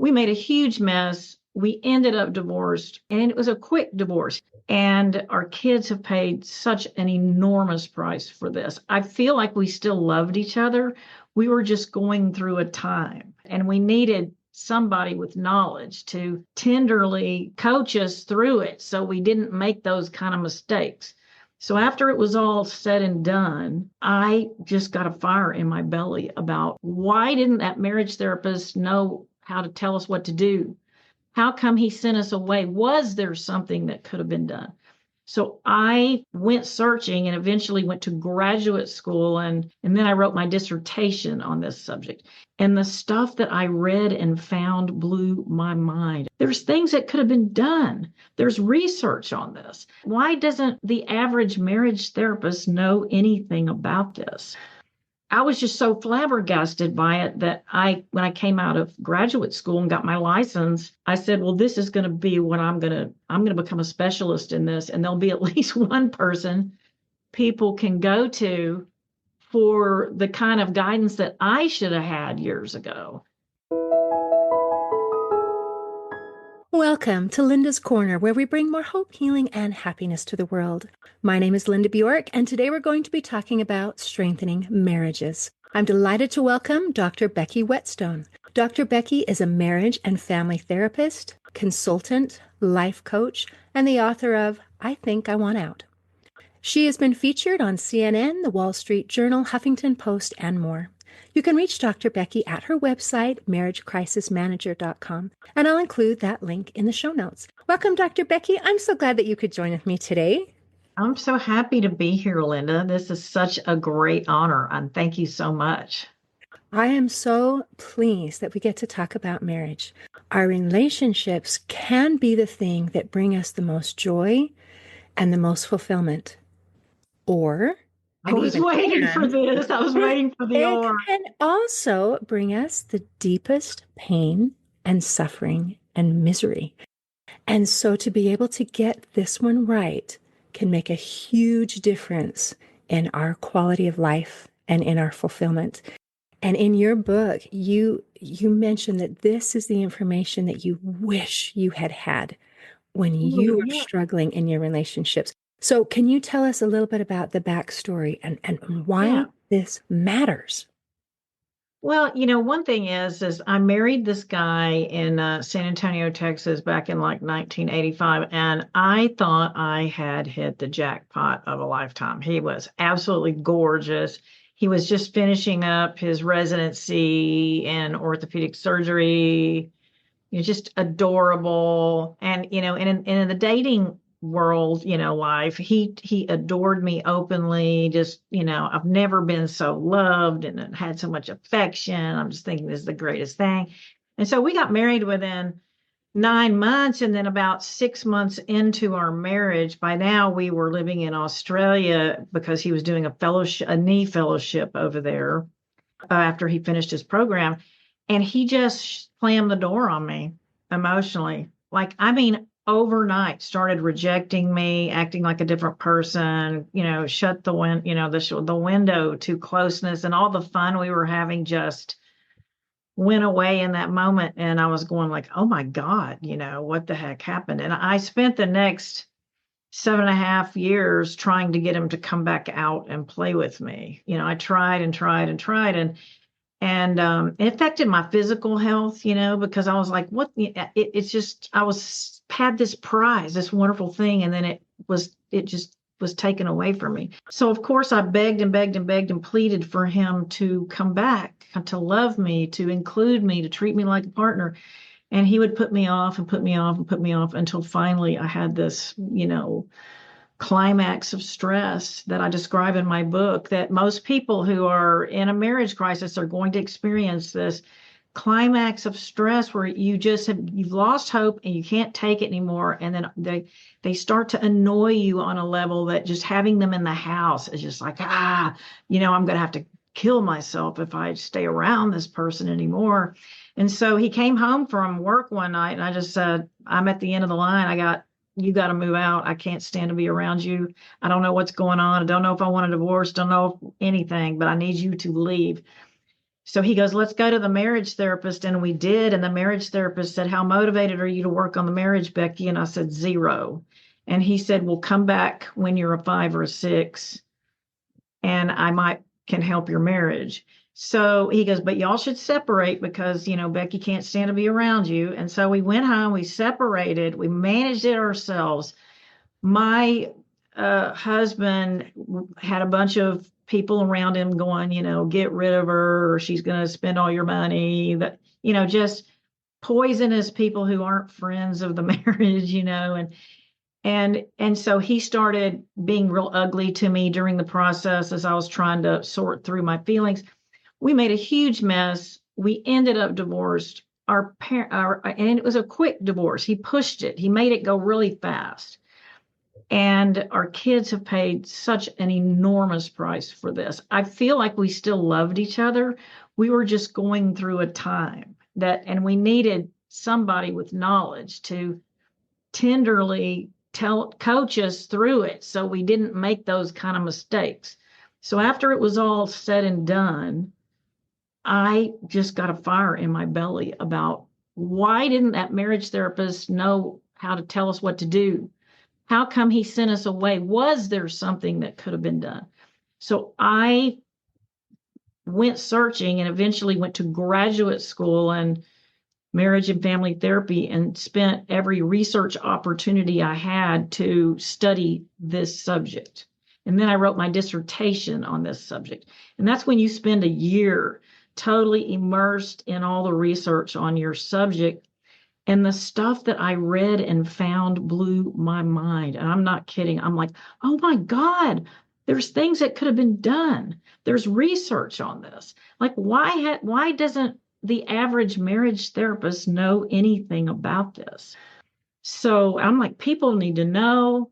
We made a huge mess. We ended up divorced, and it was a quick divorce. And our kids have paid such an enormous price for this. I feel like we still loved each other. We were just going through a time, and we needed somebody with knowledge to tenderly coach us through it so we didn't make those kind of mistakes. So after it was all said and done, I just got a fire in my belly about why didn't that marriage therapist know how to tell us what to do? How come he sent us away? Was there something that could have been done? So I went searching and eventually went to graduate school, and then I wrote my dissertation on this subject. And the stuff that I read and found blew my mind. There's things that could have been done. There's research on this. Why doesn't the average marriage therapist know anything about this? I was just so flabbergasted by it that when I came out of graduate school and got my license, I said, well, this is going to be what I'm going to become a specialist in this. And there'll be at least one person people can go to for the kind of guidance that I should have had years ago. Welcome to Linda's Corner, where we bring more hope, healing, and happiness to the world. My name is Linda Bjork, and today we're going to be talking about strengthening marriages. I'm delighted to welcome Dr. Becky Whetstone. Dr. Becky is a marriage and family therapist, consultant, life coach, and the author of I Think I Want Out. She has been featured on CNN, The Wall Street Journal, Huffington Post, and more. You can reach Dr. Becky at her website, marriagecrisismanager.com, and I'll include that link in the show notes. Welcome, Dr. Becky. I'm so glad that you could join with me today. I'm so happy to be here, Linda. This is such a great honor, and thank you so much. I am so pleased that we get to talk about marriage. Our relationships can be the thing that bring us the most joy and the most fulfillment. I was waiting for this. I was waiting for the or. It can also bring us the deepest pain and suffering and misery. And so to be able to get this one right can make a huge difference in our quality of life and in our fulfillment. And in your book, you mentioned that this is the information that you wish you had had when you were struggling in your relationships. So can you tell us a little bit about the backstory and why this matters? Well, one thing is I married this guy in San Antonio, Texas, back in like 1985, and I thought I had hit the jackpot of a lifetime. He was absolutely gorgeous. He was just finishing up his residency in orthopedic surgery. Just adorable. And, in the dating world, life, he adored me openly. Just, I've never been so loved and had so much affection. I'm just thinking this is the greatest thing. And so we got married within 9 months, and then about 6 months into our marriage, by now we were living in Australia because he was doing a knee fellowship over there after he finished his program. And he just slammed the door on me emotionally. Overnight started rejecting me, acting like a different person, shut the window to closeness, and all the fun we were having just went away in that moment. And I was going like, oh my God, what the heck happened? And I spent the next 7.5 years trying to get him to come back out and play with me. I tried and tried and tried, and it affected my physical health, because I was like, what? It's just, had this prize, this wonderful thing, and then it just was taken away from me. So of course I begged and begged and begged and pleaded for him to come back, to love me, to include me, to treat me like a partner. And he would put me off and put me off and put me off until finally I had this, climax of stress that I describe in my book, that most people who are in a marriage crisis are going to experience this climax of stress where you've lost hope and you can't take it anymore. And then they start to annoy you on a level that just having them in the house is just like, I'm going to have to kill myself if I stay around this person anymore. And so he came home from work one night and I just said, I'm at the end of the line. You got to move out. I can't stand to be around you. I don't know what's going on. I don't know if I want a divorce. Don't know anything, but I need you to leave. So he goes, let's go to the marriage therapist. And we did. And the marriage therapist said, how motivated are you to work on the marriage, Becky? And I said, zero. And he said, well, come back when you're a 5 or a 6 and I might can help your marriage. So he goes, but y'all should separate because, Becky can't stand to be around you. And so we went home, we separated, we managed it ourselves. My husband had a bunch of people around him going, get rid of her or she's going to spend all your money. That, just poisonous people who aren't friends of the marriage, and so he started being real ugly to me during the process as I was trying to sort through my feelings. We made a huge mess. We ended up divorced. And it was a quick divorce. He pushed it. He made it go really fast. And our kids have paid such an enormous price for this. I feel like we still loved each other. We were just going through a time and we needed somebody with knowledge to tenderly coach us through it so we didn't make those kind of mistakes. So after it was all said and done, I just got a fire in my belly about why didn't that marriage therapist know how to tell us what to do? How come he sent us away? Was there something that could have been done? So I went searching and eventually went to graduate school and marriage and family therapy and spent every research opportunity I had to study this subject. And then I wrote my dissertation on this subject. And that's when you spend a year totally immersed in all the research on your subject. And the stuff that I read and found blew my mind. And I'm not kidding. I'm like, oh my God, there's things that could have been done. There's research on this. Like, why doesn't the average marriage therapist know anything about this? So I'm like, people need to know.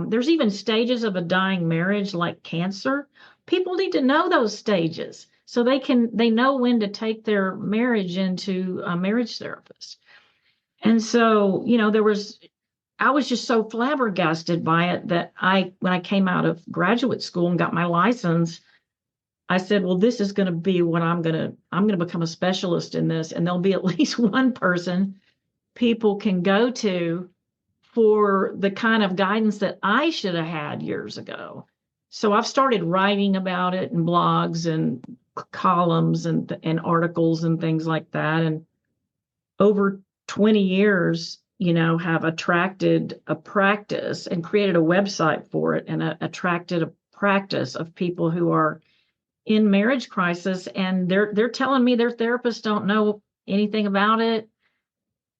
There's even stages of a dying marriage like cancer. People need to know those stages so they know when to take their marriage into a marriage therapist. And so, I was just so flabbergasted by it that when I came out of graduate school and got my license, I said, well, this is going to be what I'm going to become a specialist in this. And there'll be at least one person people can go to for the kind of guidance that I should have had years ago. So I've started writing about it in blogs and columns and articles and things like that. And over 20 years, have attracted a practice and created a website for it and attracted a practice of people who are in marriage crisis, and they're telling me their therapists don't know anything about it,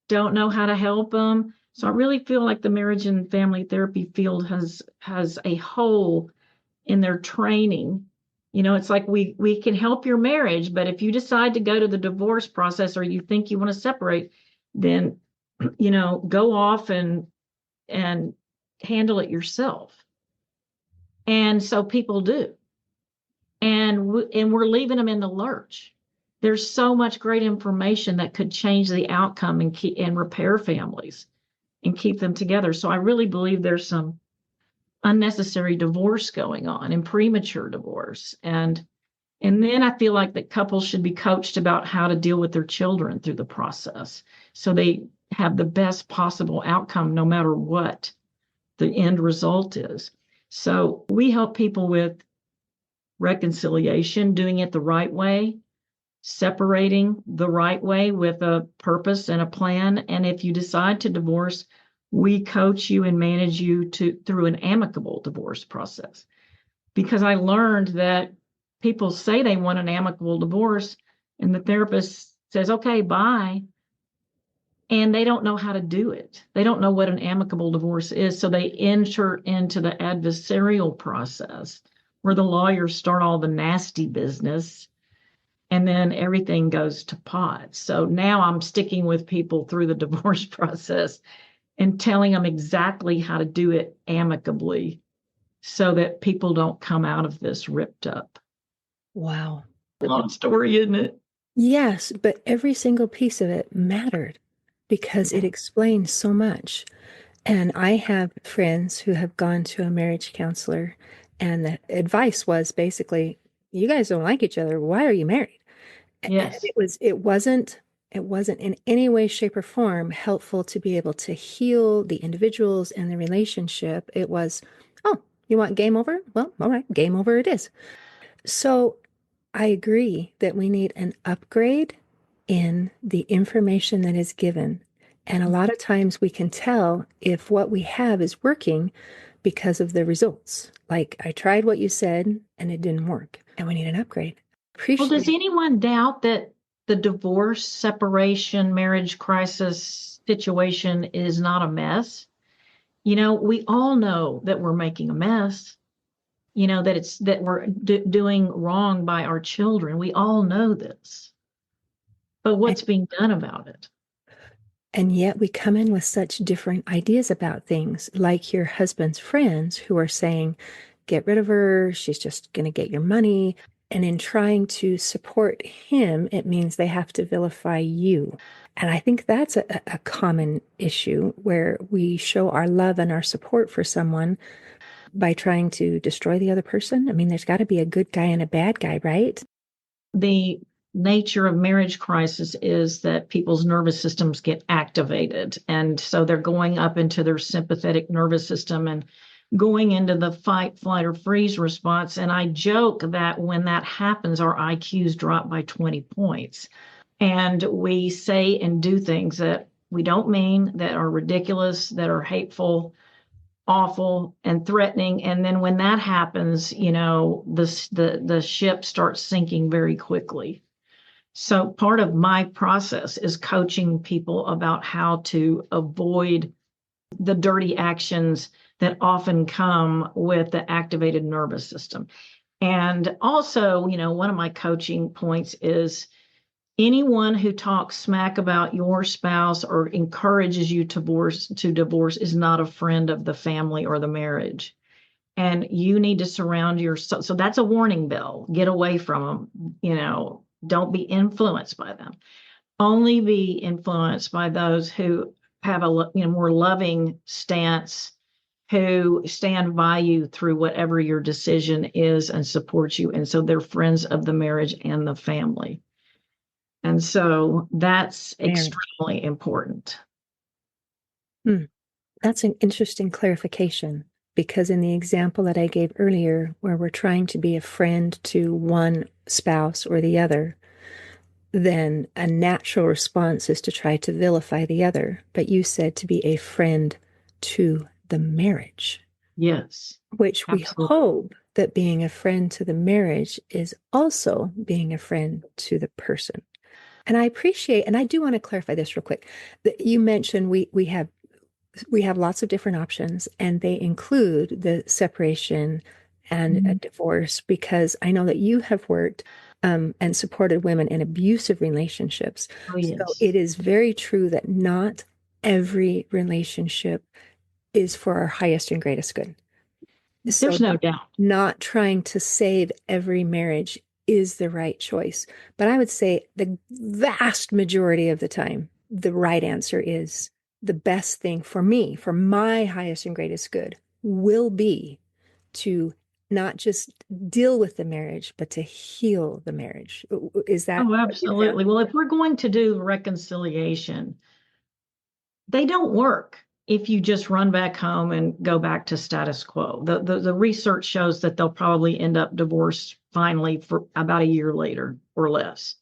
don't know how to help them. So I really feel like the marriage and family therapy field has a hole in their training. It's like we can help your marriage, but if you decide to go to the divorce process or you think you want to separate, then go off and handle it yourself. And so people do. And we're leaving them in the lurch. There's so much great information that could change the outcome and repair families and keep them together. So I really believe there's some unnecessary divorce going on and premature divorce. And then I feel like that couples should be coached about how to deal with their children through the process so they have the best possible outcome no matter what the end result is. So we help people with reconciliation, doing it the right way, separating the right way with a purpose and a plan. And if you decide to divorce, we coach you and manage you through an amicable divorce process. Because I learned that people say they want an amicable divorce and the therapist says, okay, bye. And they don't know how to do it. They don't know what an amicable divorce is. So they enter into the adversarial process where the lawyers start all the nasty business and then everything goes to pot. So now I'm sticking with people through the divorce process and telling them exactly how to do it amicably so that people don't come out of this ripped up. Wow. Long story, isn't it? Yes, but every single piece of it mattered because it explained so much. And I have friends who have gone to a marriage counselor, and the advice was basically, you guys don't like each other. Why are you married? And Yes. it wasn't in any way, shape, or form helpful to be able to heal the individuals and the relationship. It was, oh, you want game over? Well, all right, game over it is. So I agree that we need an upgrade in the information that is given. And a lot of times we can tell if what we have is working because of the results. Like, I tried what you said and it didn't work, and we need an upgrade. Well, does Appreciate. anyone doubt that the divorce, separation, marriage crisis situation is not a mess? We all know that we're making a mess, that we're doing wrong by our children. We all know this, but And, what's being done about it? and yet we come in with such different ideas about things, like your husband's friends who are saying, get rid of her, she's just going to get your money. And in trying to support him, it means they have to vilify you. And I think that's a common issue where we show our love and our support for someone by trying to destroy the other person. I mean, there's got to be a good guy and a bad guy, right? The nature of marriage crisis is that people's nervous systems get activated. And so they're going up into their sympathetic nervous system and going into the fight, flight, or freeze response. And I joke that when that happens, our IQs drop by 20 points. And we say and do things that we don't mean, that are ridiculous, that are hateful, awful, and threatening. And then when that happens, the ship starts sinking very quickly. So part of my process is coaching people about how to avoid the dirty actions that often come with the activated nervous system. And also, one of my coaching points is anyone who talks smack about your spouse or encourages you to divorce is not a friend of the family or the marriage. And you need to surround yourself. So that's a warning bell. Get away from them. Don't be influenced by them. Only be influenced by those who have a more loving stance, who stand by you through whatever your decision is and support you. And so they're friends of the marriage and the family. And so that's Very. extremely important. Hmm. That's an interesting clarification because in the example that I gave earlier, where we're trying to be a friend to one spouse or the other, then a natural response is to try to vilify the other. But you said to be a friend to the marriage, Yes, which we absolutely. hope that being a friend to the marriage is also being a friend to the person. And I appreciate, and I do want to clarify this real quick, that you mentioned we have lots of different options, and they include the separation and a Mhm. divorce, because I know that you have worked and supported women in abusive relationships. Oh, So yes. it is very true that not every relationship is for our highest and greatest good. So There's no doubt. not trying to save every marriage is the right choice. But I would say the vast majority of the time, the right answer is the best thing for me, for my highest and greatest good, will be to not just deal with the marriage, but to heal the marriage. Is that Oh, what you found? absolutely. Well, if we're going to do reconciliation, they don't work if you just run back home and go back to status quo. The research shows that they'll probably end up divorced finally for about a year later or less.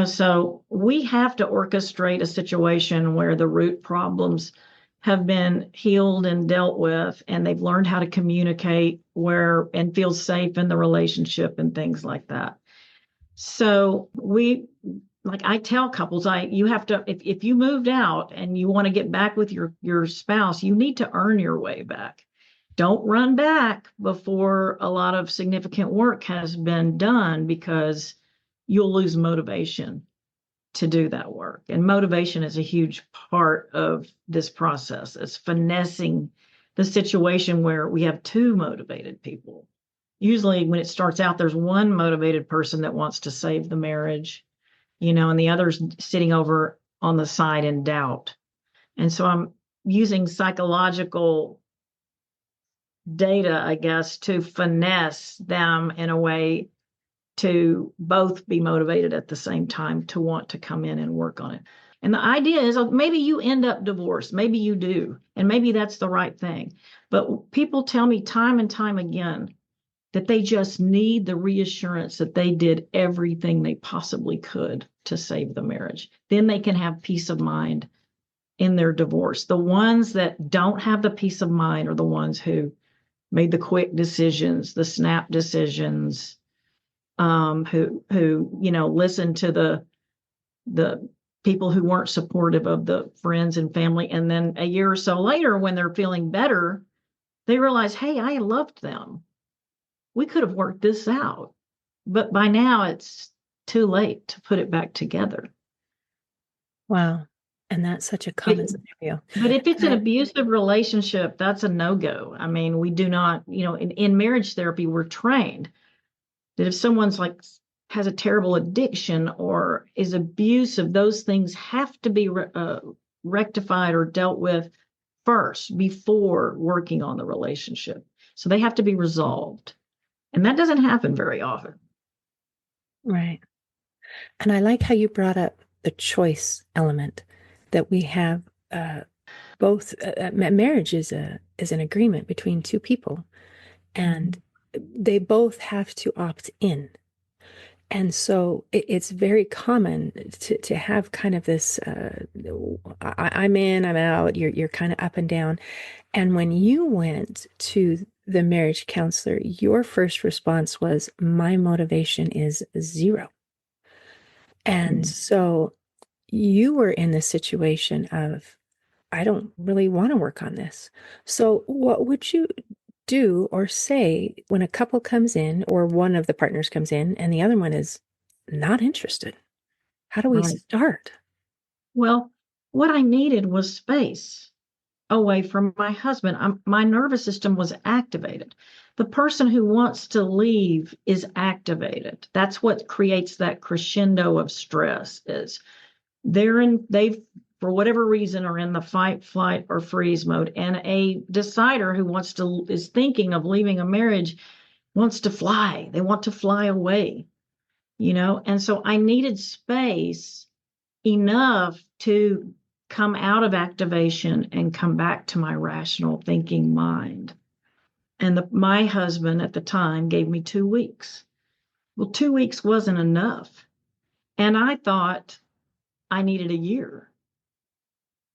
So we have to orchestrate a situation where the root problems have been healed and dealt with, and they've learned how to communicate where and feel safe in the relationship and things like that. So like I tell couples, you have to, if you moved out and you want to get back with your spouse, you need to earn your way back. Don't run back before a lot of significant work has been done, because you'll lose motivation to do that work. And motivation is a huge part of this process. It's finessing the situation where we have two motivated people. Usually, when it starts out, there's one motivated person that wants to save the marriage, and the other's sitting over on the side in doubt. And so I'm using psychological data, I guess, to finesse them in a way to both be motivated at the same time to want to come in and work on it. And the idea is maybe you end up divorced, maybe you do, and maybe that's the right thing. But people tell me time and time again that they just need the reassurance that they did everything they possibly could to save the marriage. Then they can have peace of mind in their divorce. The ones that don't have the peace of mind are the ones who made the quick decisions, the snap decisions, who listened to the people who weren't supportive of the friends and family. And then a year or so later, when they're feeling better, they realize, hey, I loved them. We could have worked this out. But by now it's too late to put it back together. Wow. And that's such a common scenario. But if it's an abusive relationship, that's a no-go. I mean, we do not, in marriage therapy, we're trained that if someone's has a terrible addiction or is abusive, those things have to be rectified or dealt with first before working on the relationship. So they have to be resolved. And that doesn't happen very often. Right. And I like how you brought up the choice element, that we have both. Marriage is an agreement between two people, and they both have to opt in. And so it's very common to have kind of this, I'm in, I'm out, you're kind of up and down. And when you went to the marriage counselor, your first response was, my motivation is zero. And so you were in the situation of, I don't really want to work on this. So what would you do or say when a couple comes in, or one of the partners comes in and the other one is not interested? How do we start? Well, what I needed was space away from my husband. My nervous system was activated. The person who wants to leave is activated. That's what creates that crescendo of stress. Is they for whatever reason are in the fight, flight, or freeze mode. And a decider who is thinking of leaving a marriage wants to fly. They want to fly away, And so I needed space enough to come out of activation and come back to my rational thinking mind. And my husband at the time gave me 2 weeks. Well, 2 weeks wasn't enough. And I thought I needed a year.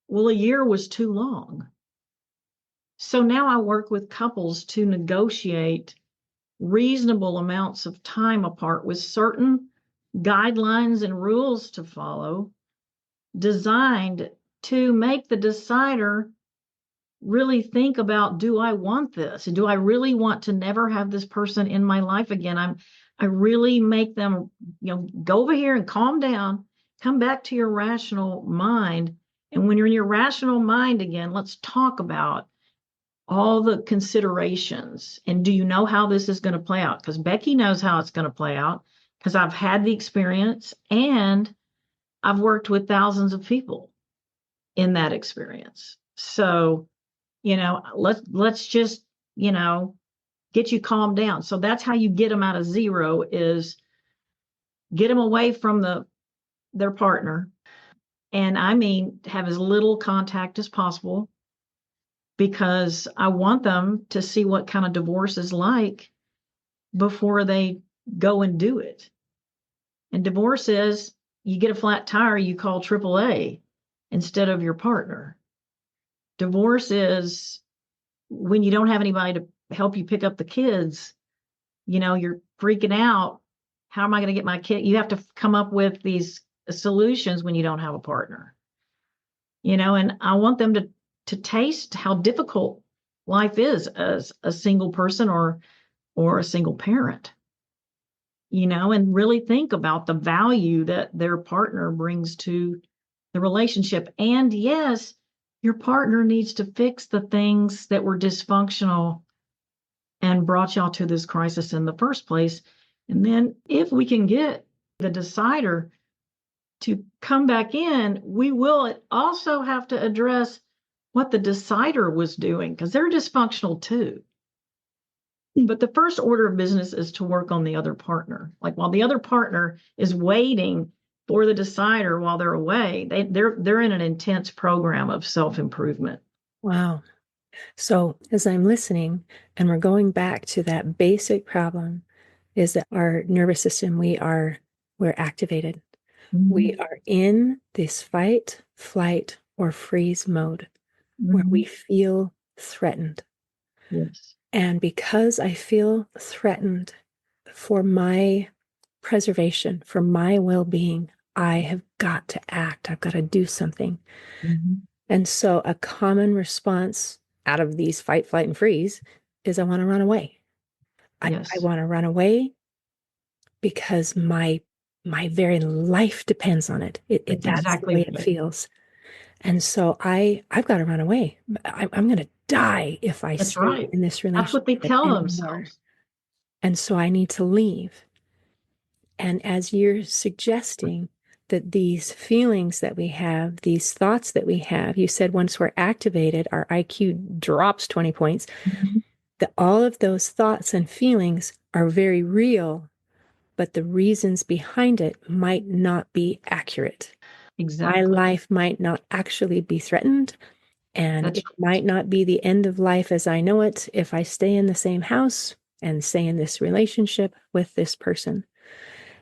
Well, a year was too long. So now I work with couples to negotiate reasonable amounts of time apart with certain guidelines and rules to follow, designed to make the decider really think about, do I want this? Do I really want to never have this person in my life again? I really make them, go over here and calm down, come back to your rational mind. And when you're in your rational mind again, let's talk about all the considerations. And do you know how this is going to play out? Because Becky knows how it's going to play out, because I've had the experience and I've worked with thousands of people in that experience. So, let's just, get you calmed down. So that's how you get them out of zero, is get them away from their partner. And I mean, have as little contact as possible, because I want them to see what kind of divorce is like before they go and do it. And divorce is, you get a flat tire, you call AAA instead of your partner. Divorce is when you don't have anybody to help you pick up the kids, you're freaking out. How am I going to get my kid? You have to come up with these solutions when you don't have a partner, and I want them to taste how difficult life is as a single person or a single parent, and really think about the value that their partner brings to the relationship. And yes, your partner needs to fix the things that were dysfunctional and brought y'all to this crisis in the first place. And then if we can get the decider to come back in, we will also have to address what the decider was doing, because they're dysfunctional too. But the first order of business is to work on the other partner. Like while the other partner is waiting for the decider while they're away, they're in an intense program of self-improvement. Wow. So as I'm listening and we're going back to that basic problem is that our nervous system, we're activated. We Mhm. are in this fight, flight, or freeze mode where we Mhm. feel threatened. Yes. And because I feel threatened for my preservation, for my well-being, I have got to act. I've got to do something. Mhm. And so a common response out of these fight, flight, and freeze is I want to run away. I Yes. want to run away because my very life depends on it. That's That's the exactly way it right. feels. And so I've got to run away. I'm going to die if I That's stay right. in this That's what they relationship tell anymore. themselves. And so I need to leave. And as you're suggesting that these feelings that we have, these thoughts that we have, you said once we're activated, our IQ drops 20 points, Mhm. that all of those thoughts and feelings are very real, but the reasons behind it might not be accurate. My Exactly. life might not actually be threatened, and That's it might not be the end of life as I know it if I stay in the same house and stay in this relationship with this person.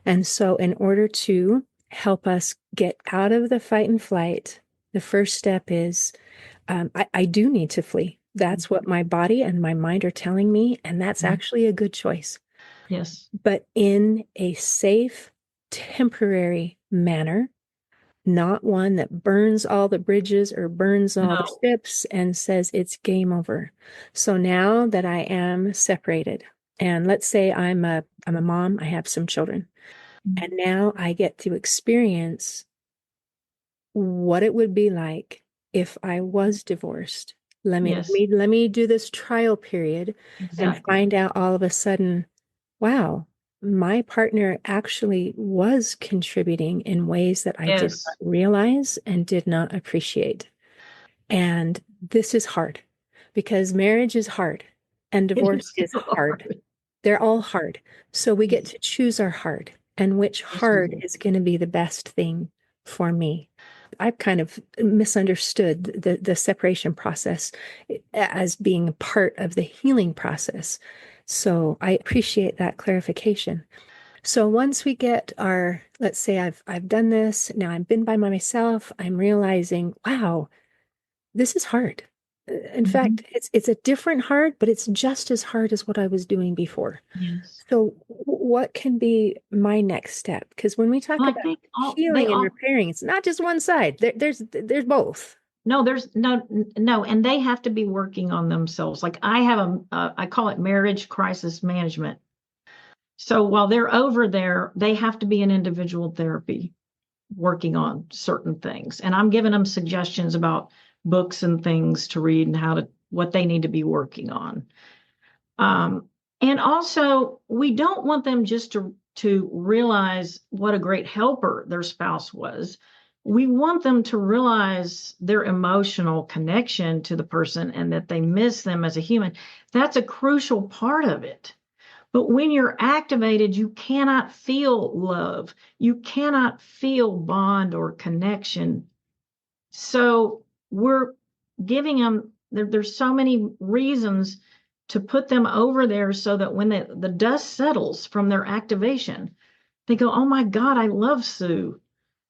And so, in order to help us get out of the fight and flight, the first step is I do need to flee. That's what Mhm. my body and my mind are telling me, and that's Mhm. actually a good choice. Yes. But in a safe, temporary manner, not one that burns all the bridges or burns all the No. ships and says it's game over. So now that I am separated, and let's say I'm a mom, I have some children, Mhm. and now I get to experience what it would be like if I was divorced. Yes. Let me do this trial period and Exactly. find out all of a sudden, wow, my partner actually was contributing in ways that I did not Yes. realize and did not appreciate. And this is hard because marriage is hard and It divorce is is hard. hard. They're all hard. So we get Yes. to choose our hard and which Yes, we hard do. is going to be the best thing for me. I've kind of misunderstood the separation process as being part of the healing process. So I appreciate that clarification. So once we get our, let's say I've done this, now I've been by myself, I'm realizing, wow, this is hard. In Mhm. fact, it's a different hard, but it's just as hard as what I was doing before. Yes. So what can be my next step? Because when we talk Well, I about think they healing and all repairing, it's not just one side. There's both. no, there's no, and they have to be working on themselves. Like I have I call it marriage crisis management. So while they're over there, they have to be in individual therapy working on certain things. And I'm giving them suggestions about books and things to read and how to what they need to be working on. Um, and also, we don't want them just to realize what a great helper their spouse was. We want them to realize their emotional connection to the person and that they miss them as a human. That's a crucial part of it. But when you're activated, you cannot feel love. You cannot feel bond or connection. So we're giving them, there's so many reasons to put them over there so that when the dust settles from their activation, they go, oh my God, I love Sue.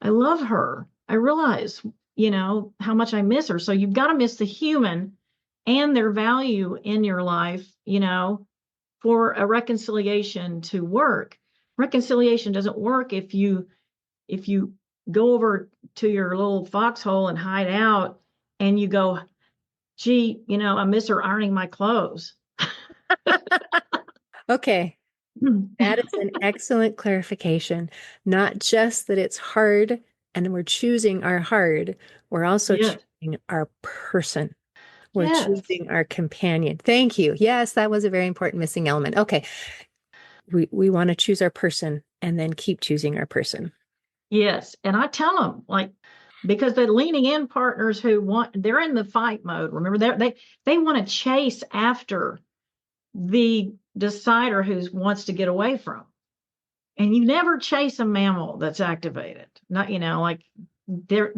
I love her. I realize, how much I miss her. So you've got to miss the human and their value in your life, for a reconciliation to work. Reconciliation doesn't work if you go over to your little foxhole and hide out and you go, gee, I miss her ironing my clothes. Okay, that is an excellent clarification. Not just that it's hard and we're choosing our hard, we're also Yes. choosing our person. We're Yes. choosing our companion. Thank you. Yes, that was a very important missing element. Okay, we want to choose our person and then keep choosing our person. Yes. And I tell them, like, because the leaning in partners they're in the fight mode. Remember, they want to chase after the decider who wants to get away from. And you never chase a mammal that's activated. Not, like there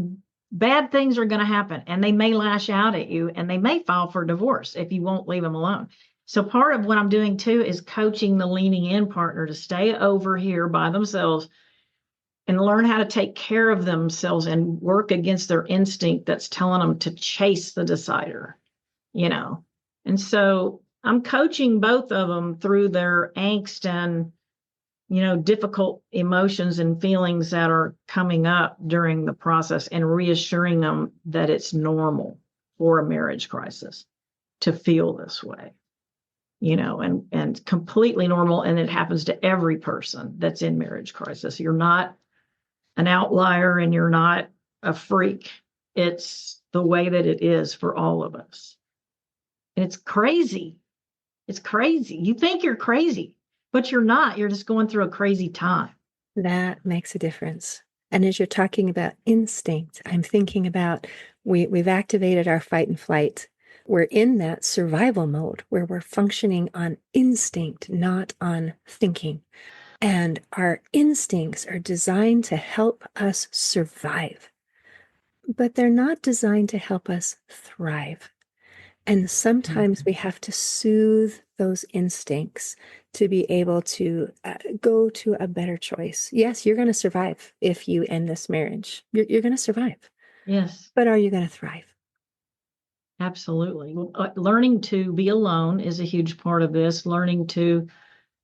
bad things are going to happen and they may lash out at you and they may file for divorce if you won't leave them alone. So part of what I'm doing too is coaching the leaning in partner to stay over here by themselves and learn how to take care of themselves and work against their instinct that's telling them to chase the decider, you know. And so I'm coaching both of them through their angst and difficult emotions and feelings that are coming up during the process and reassuring them that it's normal for a marriage crisis to feel this way, and completely normal. And it happens to every person that's in marriage crisis. You're not an outlier and you're not a freak. It's the way that it is for all of us. And it's crazy. It's crazy. You think you're crazy, but you're not. You're just going through a crazy time. That makes a difference. And as you're talking about instinct, I'm thinking about we've activated our fight and flight. We're in that survival mode where we're functioning on instinct, not on thinking. And our instincts are designed to help us survive, but they're not designed to help us thrive. And sometimes we have to soothe those instincts to be able to go to a better choice. Yes, you're going to survive if you end this marriage. You're going to survive. Yes. But are you going to thrive? Absolutely. Well, learning to be alone is a huge part of this. Learning to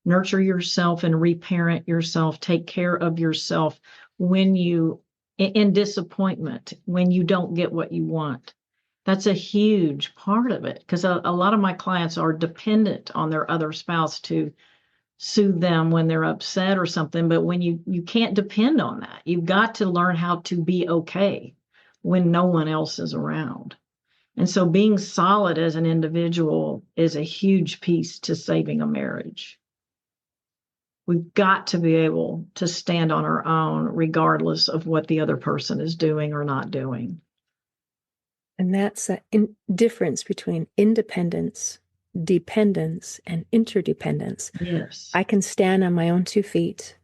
nurture yourself and reparent yourself, take care of yourself when in disappointment, when you don't get what you want. That's a huge part of it because a lot of my clients are dependent on their other spouse to soothe them when they're upset or something. But when you can't depend on that, you've got to learn how to be okay when no one else is around. And so being solid as an individual is a huge piece to saving a marriage. We've got to be able to stand on our own, regardless of what the other person is doing or not doing. And that's a difference between independence, dependence, and interdependence. Yes. I can stand on my own 2 feet.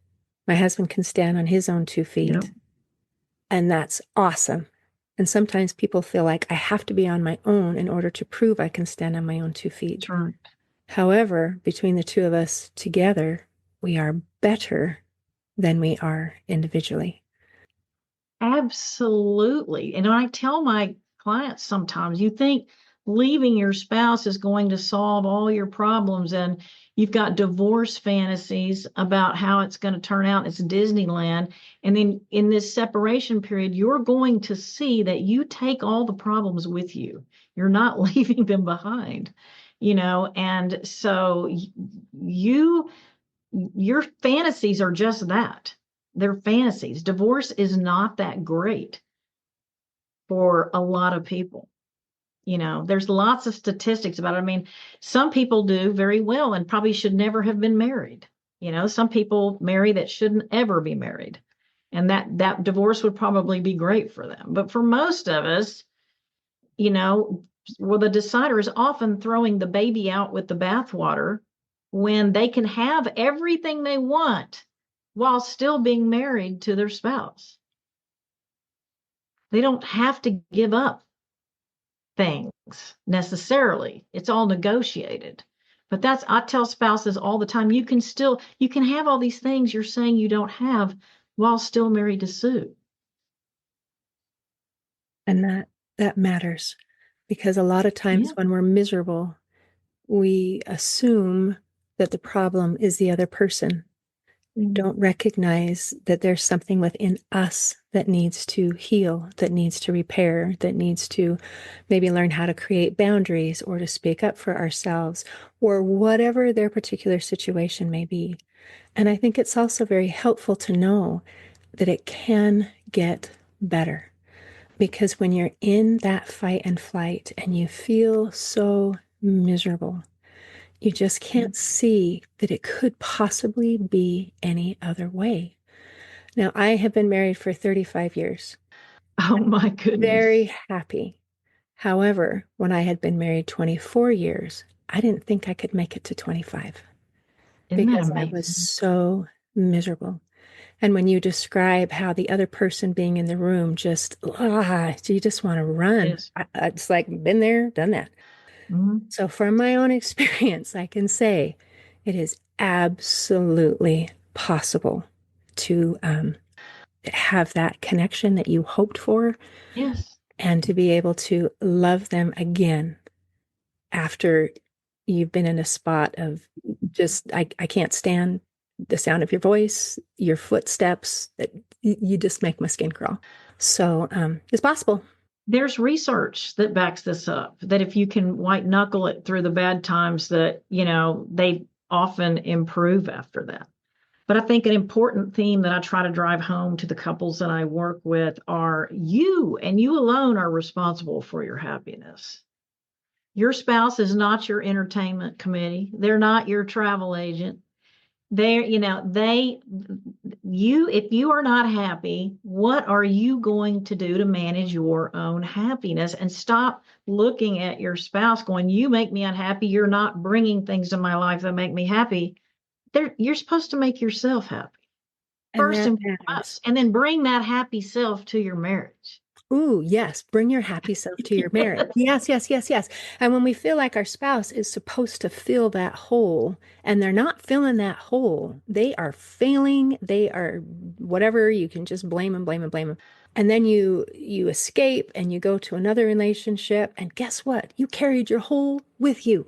My husband can stand on his own 2 feet. Yep. And that's awesome. And sometimes people feel like I have to be on my own in order to prove I can stand on my own 2 feet. That's right. However, between the two of us together, we are better than we are individually. Absolutely. And I tell my clients sometimes, you think leaving your spouse is going to solve all your problems, and you've got divorce fantasies about how it's going to turn out. It's Disneyland. And then in this separation period, you're going to see that you take all the problems with you. You're not leaving them behind, and so your fantasies are just that. They're fantasies. Divorce is not that great for a lot of people. There's lots of statistics about it. I mean, some people do very well and probably should never have been married. Some people marry that shouldn't ever be married. And that divorce would probably be great for them. But for most of us, well, the decider is often throwing the baby out with the bathwater when they can have everything they want while still being married to their spouse. They don't have to give up things necessarily. It's all negotiated. But I tell spouses all the time, you can have all these things you're saying you don't have while still married to Sue. And that matters, because a lot of times when we're miserable, we assume that the problem is the other person. Don't recognize that there's something within us that needs to heal, that needs to repair, that needs to maybe learn how to create boundaries or to speak up for ourselves, or whatever their particular situation may be. And I think it's also very helpful to know that it can get better, because when you're in that fight and flight and you feel so miserable, you just can't see that it could possibly be any other way. Now, I have been married for 35 years. Oh, my goodness. Very happy. However, when I had been married 24 years, I didn't think I could make it to 25. Isn't that because I was amazing? so miserable. And when you describe how the other person being in the room just, you just want to run. Yes. It's like, been there, done that. Mhm. So, from my own experience, I can say it is absolutely possible to have that connection that you hoped for Yes. and to be able to love them again after you've been in a spot of just, I can't stand the sound of your voice, your footsteps, that you just make my skin crawl. So it's possible. There's research that backs this up, that if you can white knuckle it through the bad times, that, they often improve after that. But I think an important theme that I try to drive home to the couples that I work with are you and you alone are responsible for your happiness. Your spouse is not your entertainment committee. They're not your travel agent. They're, if you are not happy, what are you going to do to manage your own happiness? And stop looking at your spouse going, you make me unhappy. You're not bringing things in my life that make me happy. You're supposed to make yourself happy And first that and matters. foremost, and then bring that happy self to your marriage. Ooh, yes. Bring your happy self to your marriage. Yes, yes, yes, yes. And when we feel like our spouse is supposed to fill that hole and they're not filling that hole, they are failing. They are whatever. You can just blame them, blame them, blame them. And then you escape and you go to another relationship. And guess what? You carried your hole with you.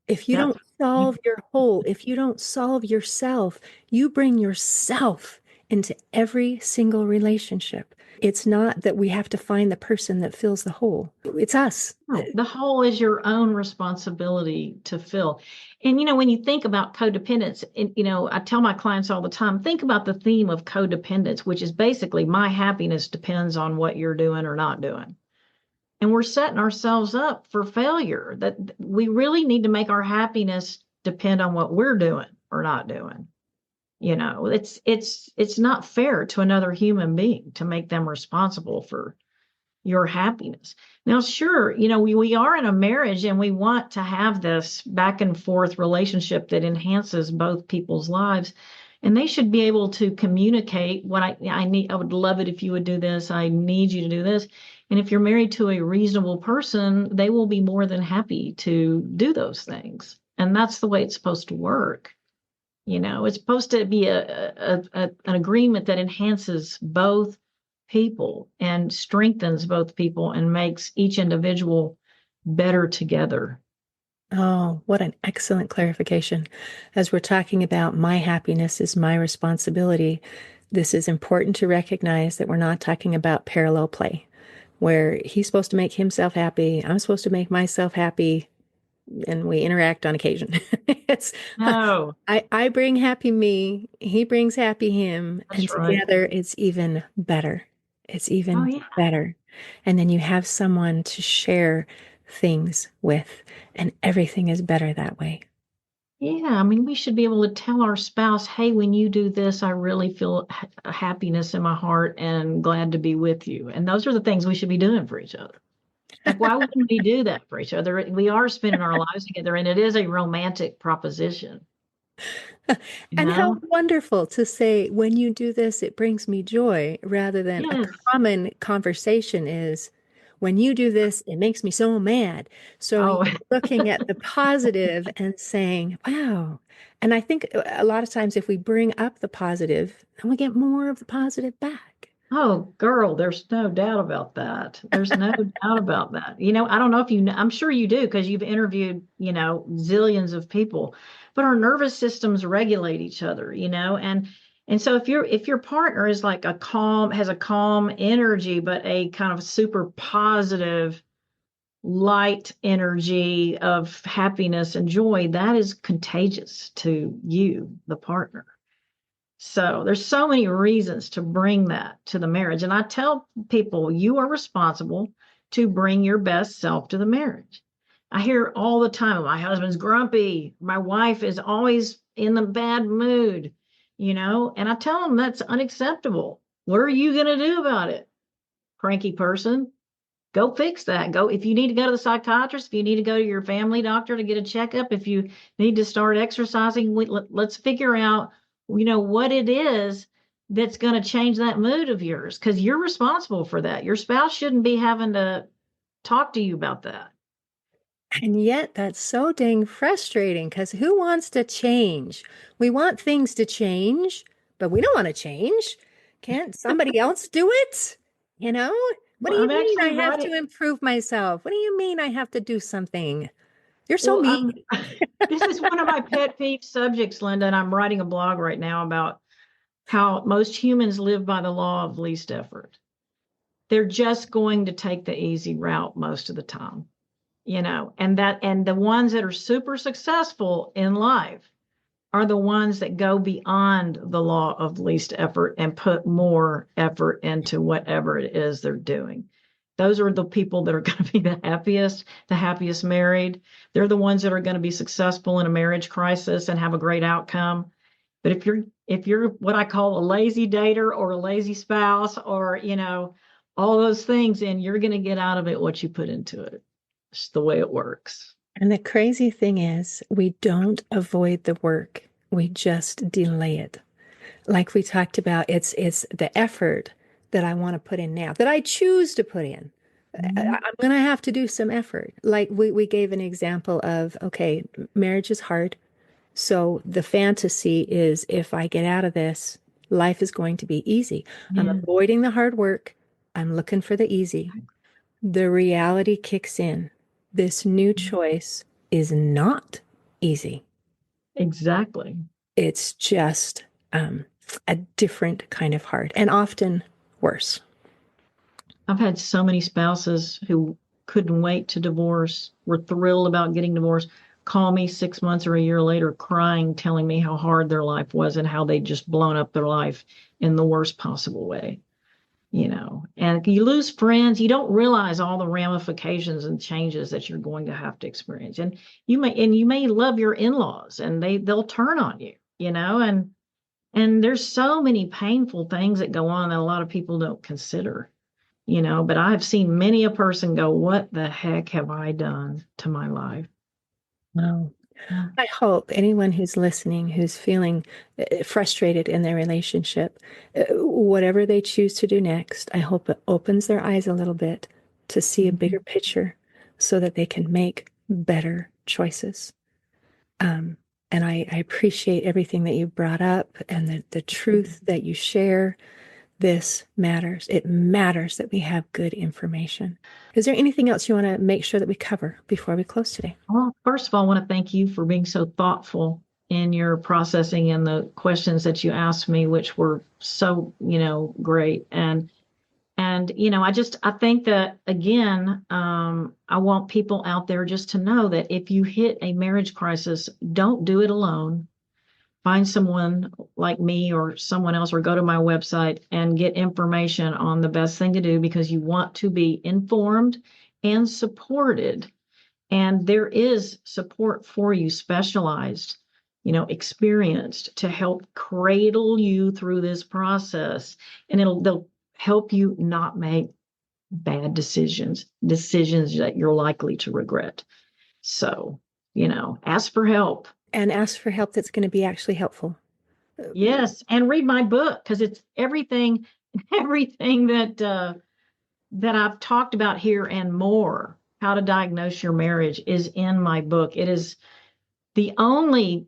If you That's don't solve your hole, if you don't solve yourself, you bring yourself into every single relationship. It's not that we have to find the person that fills the hole. It's us. no, the whole is your own responsibility to fill. And when you think about codependence, I tell my clients all the time, think about the theme of codependence, which is basically my happiness depends on what you're doing or not doing. And we're setting ourselves up for failure. That we really need to make our happiness depend on what we're doing or not doing. It's not fair to another human being to make them responsible for your happiness. Now, sure, we are in a marriage and we want to have this back and forth relationship that enhances both people's lives. And they should be able to communicate what I need. I would love it if you would do this. I need you to do this. And if you're married to a reasonable person, they will be more than happy to do those things. And that's the way it's supposed to work. It's supposed to be an agreement that enhances both people and strengthens both people and makes each individual better together. Oh, what an excellent clarification. As we're talking about my happiness is my responsibility, this is important to recognize that we're not talking about parallel play, where he's supposed to make himself happy, I'm supposed to make myself happy, and we interact on occasion. It's No, I bring happy me, he brings happy him, and that's right. together it's even better. It's Oh, even yeah. better. And then you have someone to share things with, and everything is better that way. Yeah. I mean, we should be able to tell our spouse, hey, when you do this, I really feel happiness in my heart and glad to be with you. And those are the things we should be doing for each other. Like, why wouldn't we do that for each other? We are spending our lives together, and it is a romantic proposition, you And how know? wonderful to say, when you do this, it brings me joy, rather than a Yes. common conversation is, when you do this, it makes me so mad. So you're Oh, looking at the positive and saying, wow. And I think a lot of times if we bring up the positive, then we get more of the positive back. oh, girl, there's no doubt about that. There's no doubt about that. I don't know if you know, I'm sure you do because you've interviewed, zillions of people, but our nervous systems regulate each other, and so if your partner is like has a calm energy, but a kind of super positive light energy of happiness and joy, that is contagious to you, the partner. So there's so many reasons to bring that to the marriage. And I tell people, you are responsible to bring your best self to the marriage. I hear all the time, my husband's grumpy. My wife is always in the bad mood, and I tell them that's unacceptable. What are you going to do about it, cranky person? Go fix that. Go, if you need to go to the psychiatrist, if you need to go to your family doctor to get a checkup, if you need to start exercising, let's figure out, what it is that's going to change that mood of yours, because you're responsible for that. Your spouse shouldn't be having to talk to you about that. And yet that's so dang frustrating because who wants to change? We want things to change, but we don't want to change. Can't somebody else do it? You know? What do Well, I'm you mean I actually have to writing. improve myself? What do you mean I have to do something? You're so Well, mean. this is one of my pet peeve subjects, Linda, and I'm writing a blog right now about how most humans live by the law of least effort. They're just going to take the easy route most of the time, and the ones that are super successful in life are the ones that go beyond the law of least effort and put more effort into whatever it is they're doing. Those are the people that are going to be the happiest married. They're the ones that are going to be successful in a marriage crisis and have a great outcome. But if you're what I call a lazy dater or a lazy spouse, or all those things, and you're going to get out of it what you put into it. It's the way it works. And the crazy thing is, we don't avoid the work. We just delay it. Like we talked about, it's the effort that I want to put in now, that I choose to put in. Mhm. I'm going to have to do some effort. Like we gave an example of, okay, marriage is hard. So the fantasy is if I get out of this, life is going to be easy. I'm Yeah, avoiding the hard work. I'm looking for the easy. The reality kicks in. This new choice is not easy. exactly. It's just um, a different kind of hard and often worse. I've had so many spouses who couldn't wait to divorce, were thrilled about getting divorced, call me 6 months or a year later crying, telling me how hard their life was and how they'd just blown up their life in the worst possible way. And you lose friends, you don't realize all the ramifications and changes that you're going to have to experience. And you may love your in-laws, and they'll turn on you, and there's so many painful things that go on that a lot of people don't consider. But I've seen many a person go, what the heck have I done to my life? Wow. Yeah. I hope anyone who's listening, who's feeling frustrated in their relationship, whatever they choose to do next, I hope it opens their eyes a little bit to see a bigger Mhm. picture so that they can make better choices. Um, and I appreciate everything that you brought up and the truth that you share. This matters. It matters that we have good information. Is there anything else you want to make sure that we cover before we close today? Well, first of all, I want to thank you for being so thoughtful in your processing and the questions that you asked me, which were so, great. And I think that, again, I want people out there just to know that if you hit a marriage crisis, don't do it alone. Find someone like me or someone else, or go to my website and get information on the best thing to do, because you want to be informed and supported. And there is support for you, specialized, experienced, to help cradle you through this process. And they'll help you not make bad decisions that you're likely to regret. So, ask for help. And ask for help that's going to be actually helpful. Yes, and read my book, because it's everything, everything that I've talked about here and more. How to diagnose your marriage is in my book. It is the only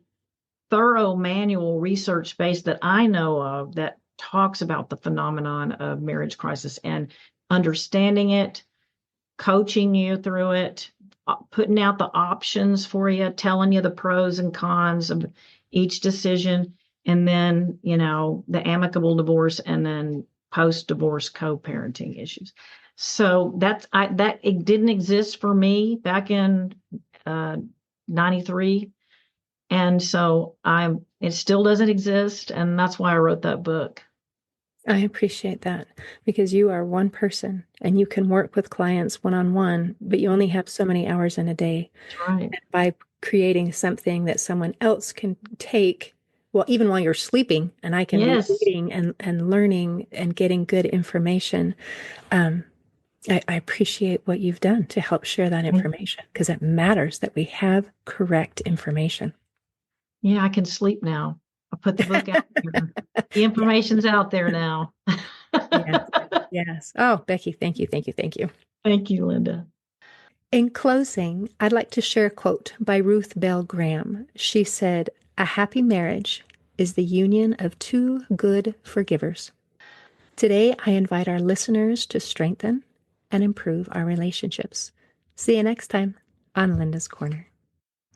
thorough manual research base that I know of that talks about the phenomenon of marriage crisis and understanding it, coaching you through it, putting out the options for you, telling you the pros and cons of each decision, and then, the amicable divorce, and then post-divorce co-parenting issues. So that it didn't exist for me back in uh, 93. And so it still doesn't exist. And that's why I wrote that book. I appreciate that because you are one person and you can work with clients one on one, but you only have so many hours in a day. That's right. And by creating something that someone else can take, well, even while you're sleeping, and I can be Yes. reading and learning and getting good information, um, I appreciate what you've done to help share that information because it matters that we have correct information. Yeah, I can sleep now. I put the book out there. The Yeah. information's out there now. Yes. Yes. Oh, Becky, thank you. Thank you. Thank you. Thank you, Linda. In closing, I'd like to share a quote by Ruth Bell Graham. She said, "A happy marriage is the union of two good forgivers." Today, I invite our listeners to strengthen and improve our relationships. See you next time on Linda's Corner.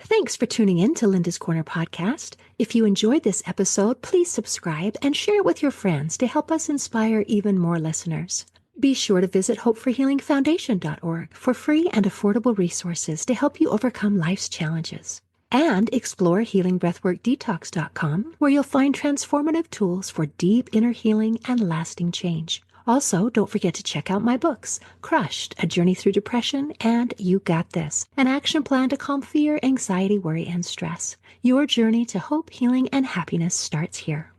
Thanks for tuning in to Linda's Corner podcast. If you enjoyed this episode, please subscribe and share it with your friends to help us inspire even more listeners. Be sure to visit hopeforhealingfoundation.org for free and affordable resources to help you overcome life's challenges. And explore healingbreathworkdetox.com, where you'll find transformative tools for deep inner healing and lasting change. Also, don't forget to check out my books, Crushed, A Journey Through Depression, and You Got This, an action plan to calm fear, anxiety, worry, and stress. Your journey to hope, healing, and happiness starts here.